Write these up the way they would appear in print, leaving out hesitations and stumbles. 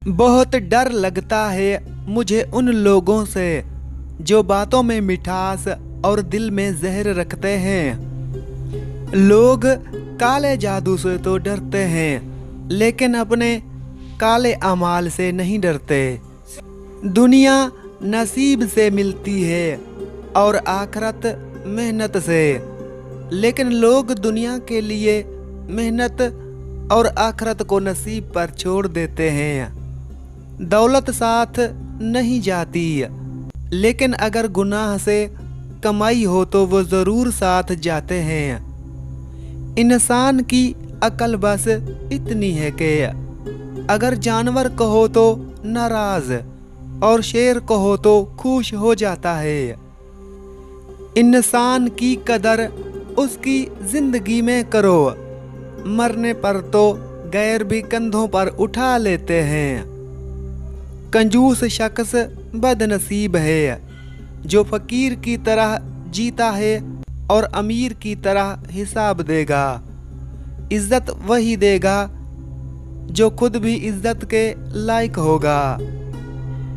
बहुत डर लगता है मुझे उन लोगों से जो बातों में मिठास और दिल में जहर रखते हैं। लोग काले जादू से तो डरते हैं, लेकिन अपने काले अमाल से नहीं डरते। दुनिया नसीब से मिलती है और आखिरत मेहनत से, लेकिन लोग दुनिया के लिए मेहनत और आखिरत को नसीब पर छोड़ देते हैं। दौलत साथ नहीं जाती, लेकिन अगर गुनाह से कमाई हो तो वो ज़रूर साथ जाते हैं। इंसान की अकल बस इतनी है कि अगर जानवर कहो तो नाराज और शेर कहो तो खुश हो जाता है। इंसान की कदर उसकी जिंदगी में करो, मरने पर तो गैर भी कंधों पर उठा लेते हैं। कंजूस शख्स बदनसीब है जो फकीर की तरह जीता है और अमीर की तरह हिसाब देगा। इज्जत वही देगा जो खुद भी इज्जत के लायक होगा।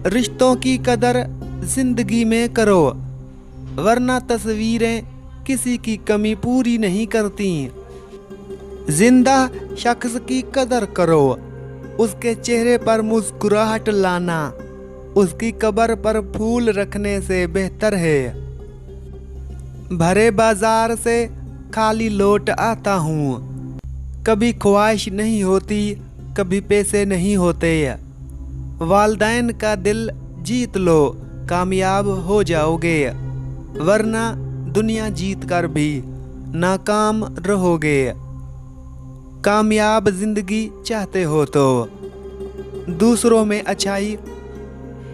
रिश्तों की कदर जिंदगी में करो, वरना तस्वीरें किसी की कमी पूरी नहीं करती। जिंदा शख्स की कदर करो, उसके चेहरे पर मुस्कुराहट लाना उसकी कब्र पर फूल रखने से बेहतर है। भरे बाजार से खाली लौट आता हूँ, कभी ख्वाहिश नहीं होती, कभी पैसे नहीं होते। वालदैन का दिल जीत लो, कामयाब हो जाओगे, वरना दुनिया जीत कर भी नाकाम रहोगे। कामयाब जिंदगी चाहते हो तो दूसरों में अच्छाई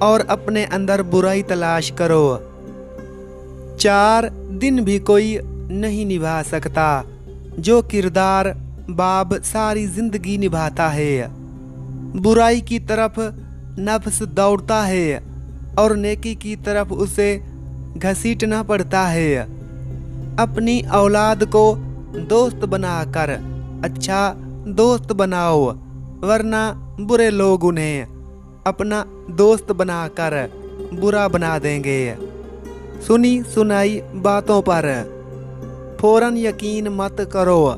और अपने अंदर बुराई तलाश करो। 4 दिन भी कोई नहीं निभा सकता जो किरदार बाप सारी जिंदगी निभाता है। बुराई की तरफ नफ्स दौड़ता है और नेकी की तरफ उसे घसीटना पड़ता है। अपनी औलाद को दोस्त बनाकर अच्छा दोस्त बनाओ, वरना बुरे लोग उन्हें अपना दोस्त बनाकर बुरा बना देंगे। सुनी सुनाई बातों पर फौरन यकीन मत करो,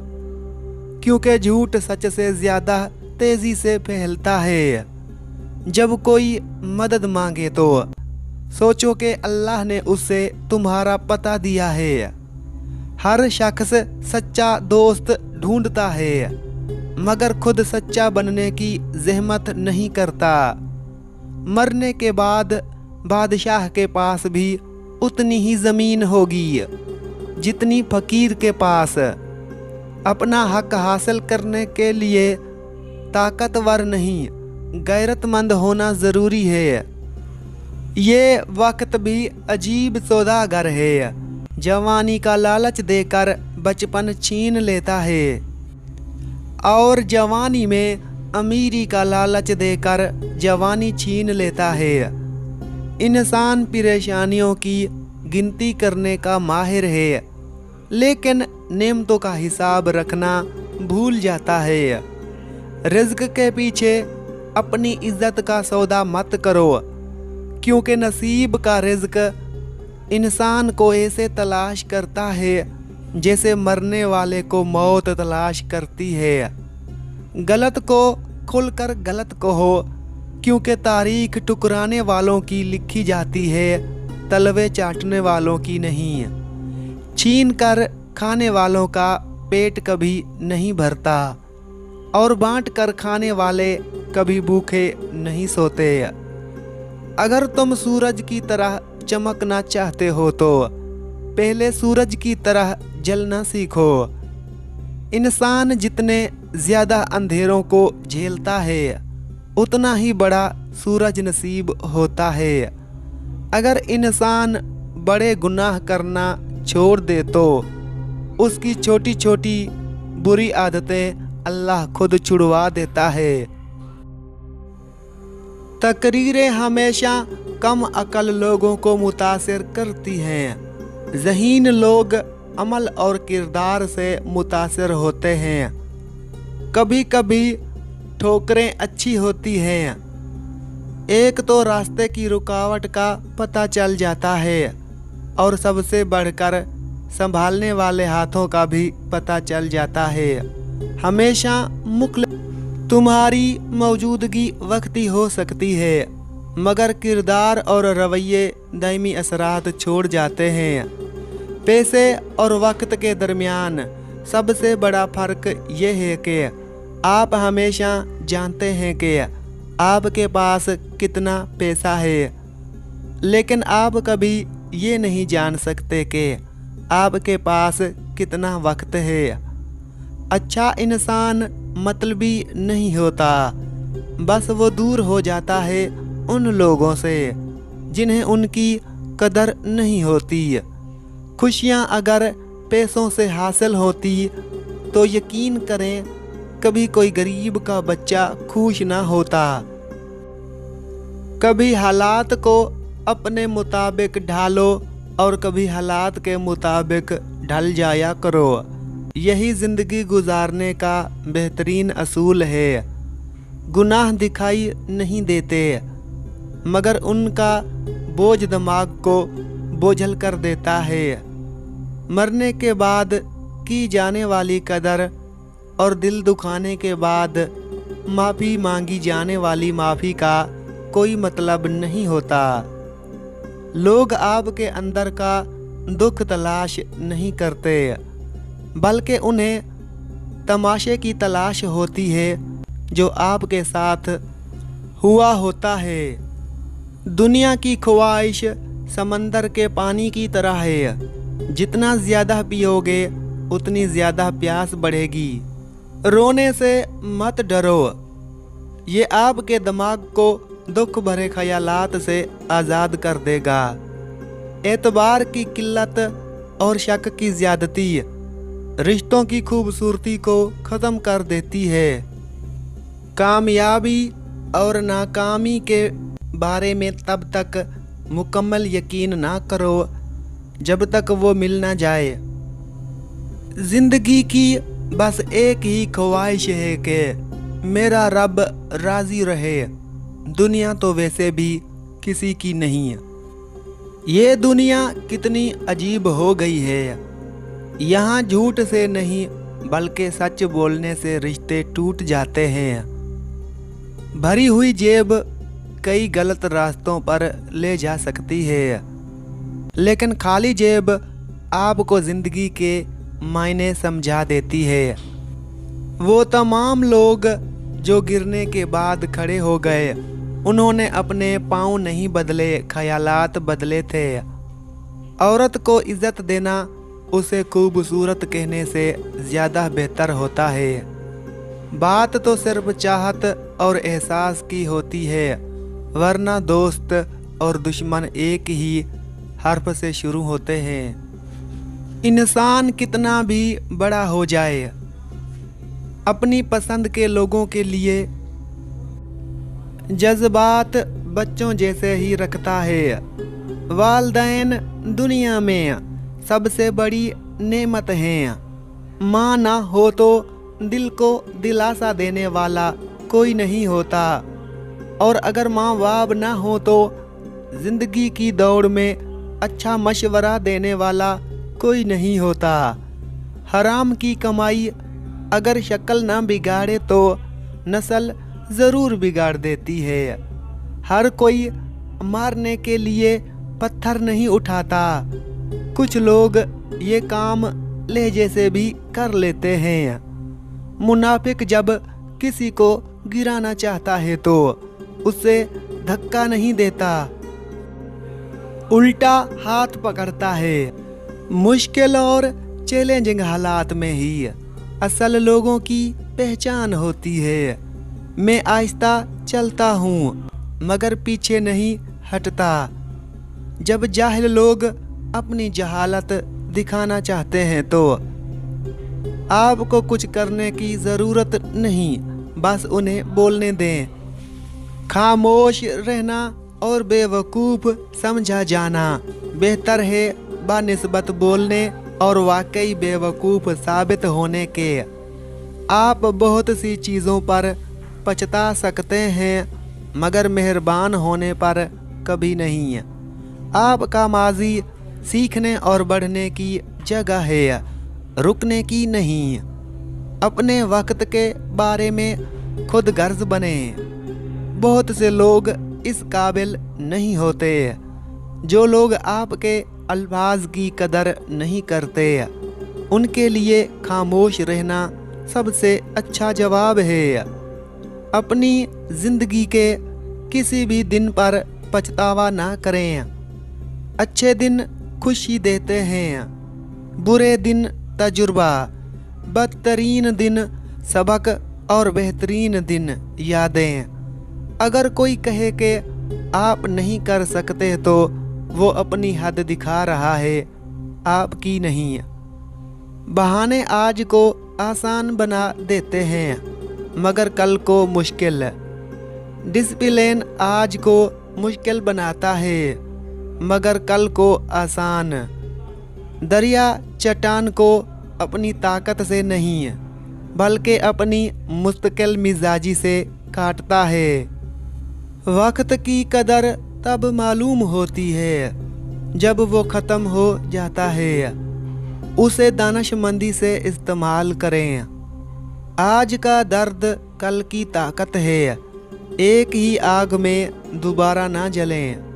क्योंकि झूठ सच से ज्यादा तेजी से फैलता है। जब कोई मदद मांगे तो सोचो कि अल्लाह ने उससे तुम्हारा पता दिया है। हर शख्स सच्चा दोस्त ढूंढता है, मगर खुद सच्चा बनने की जहमत नहीं करता। मरने के बाद बादशाह के पास भी उतनी ही जमीन होगी जितनी फकीर के पास। अपना हक हासिल करने के लिए ताकतवर नहीं, गैरतमंद होना जरूरी है। ये वक्त भी अजीब सौदागर है, जवानी का लालच देकर बचपन छीन लेता है और जवानी में अमीरी का लालच देकर जवानी छीन लेता है। इंसान परेशानियों की गिनती करने का माहिर है, लेकिन नेमतों का हिसाब रखना भूल जाता है। रिज़्क के पीछे अपनी इज्जत का सौदा मत करो, क्योंकि नसीब का रिज़्क इंसान को ऐसे तलाश करता है जैसे मरने वाले को मौत तलाश करती है। गलत को खुलकर गलत कहो, क्योंकि तारीख टुकराने वालों की लिखी जाती है, तलवे चाटने वालों की नहीं। छीन कर खाने वालों का पेट कभी नहीं भरता और बांट कर खाने वाले कभी भूखे नहीं सोते। अगर तुम सूरज की तरह चमकना चाहते हो तो पहले सूरज की तरह जलना सीखो। इंसान जितने ज्यादा अंधेरों को झेलता है, उतना ही बड़ा सूरज नसीब होता है। अगर इंसान बड़े गुनाह करना छोड़ दे तो उसकी छोटी छोटी बुरी आदतें अल्लाह खुद छुड़वा देता है। तकरीरें हमेशा कम अकल लोगों को मुतासिर करती हैं। ज़हीन लोग अमल और किरदार से मुतासिर होते हैं। कभी कभी ठोकरें अच्छी होती हैं, एक तो रास्ते की रुकावट का पता चल जाता है और सबसे बढ़कर संभालने वाले हाथों का भी पता चल जाता है। हमेशा मुख्य तुम्हारी मौजूदगी वक्ती हो सकती है, मगर किरदार और रवैये दायमी असरात छोड़ जाते हैं। पैसे और वक्त के दरमियान सबसे बड़ा फ़र्क ये है कि आप हमेशा जानते हैं कि आपके पास कितना पैसा है, लेकिन आप कभी ये नहीं जान सकते कि आपके पास कितना वक्त है। अच्छा इंसान मतलबी नहीं होता, बस वो दूर हो जाता है उन लोगों से जिन्हें उनकी कदर नहीं होती। खुशियाँ अगर पैसों से हासिल होती तो यकीन करें कभी कोई गरीब का बच्चा खुश ना होता। कभी हालात को अपने मुताबिक ढालो और कभी हालात के मुताबिक ढल जाया करो। यही ज़िंदगी गुजारने का बेहतरीन असूल है। गुनाह दिखाई नहीं देते, मगर उनका बोझ दिमाग को बोझल कर देता है। मरने के बाद की जाने वाली कदर और दिल दुखाने के बाद माफ़ी मांगी जाने वाली माफ़ी का कोई मतलब नहीं होता। लोग आपके अंदर का दुख तलाश नहीं करते, बल्कि उन्हें तमाशे की तलाश होती है जो आपके साथ हुआ होता है। दुनिया की ख्वाहिश समंदर के पानी की तरह है, जितना ज़्यादा पियोगे उतनी ज़्यादा प्यास बढ़ेगी। रोने से मत डरो, ये आपके दिमाग को दुख भरे ख्यालात से आज़ाद कर देगा। एतबार की किल्लत और शक की ज़्यादती रिश्तों की खूबसूरती को ख़त्म कर देती है। कामयाबी और नाकामी के बारे में तब तक मुकम्मल यकीन ना करो जब तक वो मिल ना जाए। ज़िंदगी की बस एक ही ख्वाहिश है कि मेरा रब राज़ी रहे। दुनिया तो वैसे भी किसी की नहीं है। ये दुनिया कितनी अजीब हो गई है। यहाँ झूठ से नहीं बल्कि सच बोलने से रिश्ते टूट जाते हैं। भरी हुई जेब कई गलत रास्तों पर ले जा सकती है, लेकिन खाली जेब आपको ज़िंदगी के मायने समझा देती है। वो तमाम लोग जो गिरने के बाद खड़े हो गए, उन्होंने अपने पाँव नहीं बदले, ख्यालात बदले थे। औरत को इज्जत देना उसे खूबसूरत कहने से ज़्यादा बेहतर होता है। बात तो सिर्फ चाहत और एहसास की होती है, वरना दोस्त और दुश्मन एक ही हर्फ से शुरू होते हैं। इंसान कितना भी बड़ा हो जाए, अपनी पसंद के लोगों के लिए जज्बात बच्चों जैसे ही रखता है। वालिदैन दुनिया में सबसे बड़ी नेमत हैं। माँ ना हो तो दिल को दिलासा देने वाला कोई नहीं होता, और अगर माँ बाप ना हो तो ज़िंदगी की दौड़ में अच्छा मशवरा देने वाला कोई नहीं होता। हराम की कमाई अगर शक्ल ना बिगाड़े तो नस्ल ज़रूर बिगाड़ देती है। हर कोई मारने के लिए पत्थर नहीं उठाता। कुछ लोग ये काम लहजे से भी कर लेते हैं। मुनाफिक जब किसी को गिराना चाहता है तो उसे धक्का नहीं देता, उल्टा हाथ पकड़ता है। मुश्किल और चैलेंजिंग हालात में ही असल लोगों की पहचान होती है। मैं आहिस्ता चलता हूँ मगर पीछे नहीं हटता। जब जाहिल लोग अपनी जहालत दिखाना चाहते हैं तो आपको कुछ करने की ज़रूरत नहीं, बस उन्हें बोलने दें। खामोश रहना और बेवकूफ़ समझा जाना बेहतर है बानिस्बत बोलने और वाकई बेवकूफ़ साबित होने के। आप बहुत सी चीज़ों पर पछता सकते हैं मगर मेहरबान होने पर कभी नहीं। आपका माजी सीखने और बढ़ने की जगह है, रुकने की नहीं। अपने वक्त के बारे में खुद गर्ज बने। बहुत से लोग इस काबिल नहीं होते। जो लोग आपके अल्फाज की कदर नहीं करते, उनके लिए खामोश रहना सबसे अच्छा जवाब है। अपनी जिंदगी के किसी भी दिन पर पछतावा ना करें। अच्छे दिन खुशी देते हैं, बुरे दिन तजुर्बा, बदतरीन दिन सबक और बेहतरीन दिन यादें। अगर कोई कहे कि आप नहीं कर सकते तो वो अपनी हद दिखा रहा है, आपकी नहीं। बहाने आज को आसान बना देते हैं मगर कल को मुश्किल। डिसिप्लिन आज को मुश्किल बनाता है मगर कल को आसान। दरिया चट्टान को अपनी ताकत से नहीं बल्कि अपनी मुस्तकिल मिजाजी से काटता है। वक्त की कदर तब मालूम होती है जब वो ख़त्म हो जाता है। उसे दानिशमंदी से इस्तेमाल करें। आज का दर्द कल की ताकत है, एक ही आग में दोबारा ना जलें।